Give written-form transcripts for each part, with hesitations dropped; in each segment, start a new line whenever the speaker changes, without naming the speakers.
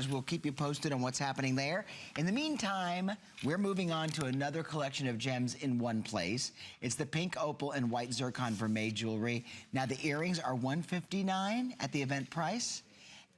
We'll keep you posted on what's happening there. In the meantime, we're moving on to another collection of gems in one place. It's the pink opal and white zircon vermeil jewelry. Now the earrings are $159 at the event price,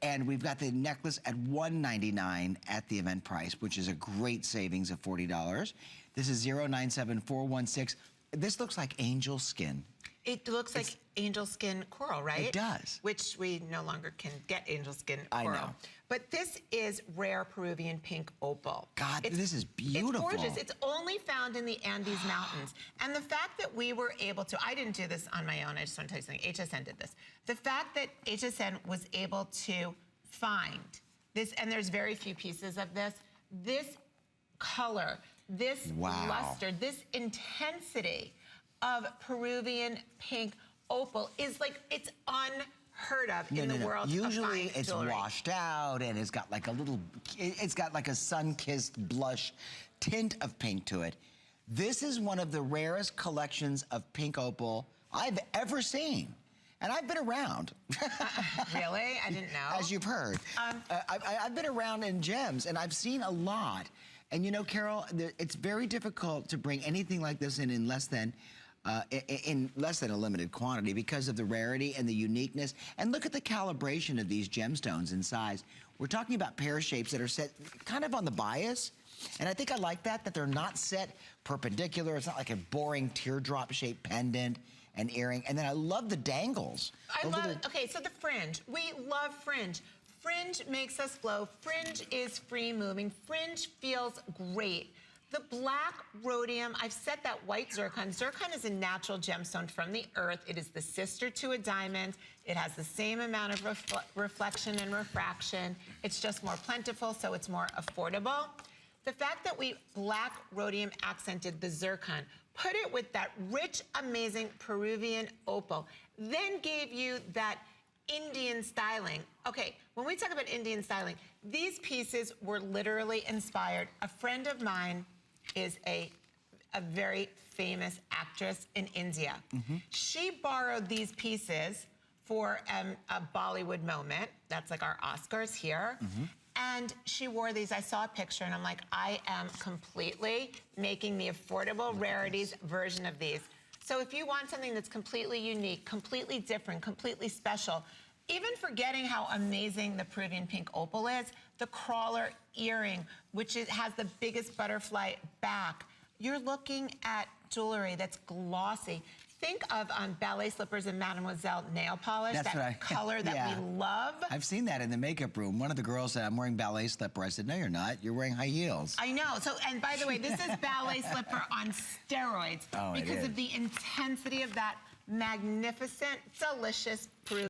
and we've got the necklace at $199 at the event price, which is a great savings of $40. This is 097416. This looks like angel skin.
It looks like angel skin coral, right?
It does.
Which we no longer can get angel skin
I
coral.
know.
But this is rare Peruvian pink opal.
God, this is beautiful.
It's gorgeous. It's only found in the Andes Mountains. And the fact that we were able to, I didn't do this on my own, I just want to tell you something, HSN did this. The fact that HSN was able to find this, and there's very few pieces of this color, this luster, this intensity of Peruvian pink opal is like, it's unheard of in the world of fine
Usually it's
jewelry.
washed out and it's got like a little, it's got like a sun-kissed blush tint of pink to it. This is one of the rarest collections of pink opal I've ever seen. And I've been around.
Really? I didn't know.
As you've heard. I've been around in gems and I've seen a lot. And you know, Carol, it's very difficult to bring anything like this in less than a limited quantity because of the rarity and the uniqueness. And look at the calibration of these gemstones in size. We're talking about pear shapes that are set kind of on the bias. And I think I like that they're not set perpendicular. It's not like a boring teardrop shaped pendant and earring. And then I love the dangles.
Okay, so the fringe. We love fringe. Fringe makes us glow. Fringe is free moving. Fringe feels great. The black rhodium, I've said that white zircon. Zircon is a natural gemstone from the earth. It is the sister to a diamond. It has the same amount of reflection and refraction. It's just more plentiful, so it's more affordable. The fact that we black rhodium accented the zircon, put it with that rich, amazing Peruvian opal, then gave you that Indian styling. Okay, when we talk about Indian styling, these pieces were literally inspired. A friend of mine is a very famous actress in India. She borrowed these pieces for a Bollywood moment. That's like our Oscars here. And she wore these. I saw a picture and I'm like, I am completely making the affordable Rarities version of these. So if you want something that's completely unique, completely different, completely special, even forgetting how amazing the Peruvian pink opal is, the crawler earring, which has the biggest butterfly back, you're looking at jewelry that's glossy. Think of ballet slippers and Mademoiselle nail polish, color that we love. I've
seen that in the makeup room. One of the girls said, I'm wearing ballet slipper. I said, no, you're not. You're wearing high heels.
I know. So, and by the way, this is ballet slipper on steroids because of the intensity of that magnificent, delicious Peruvian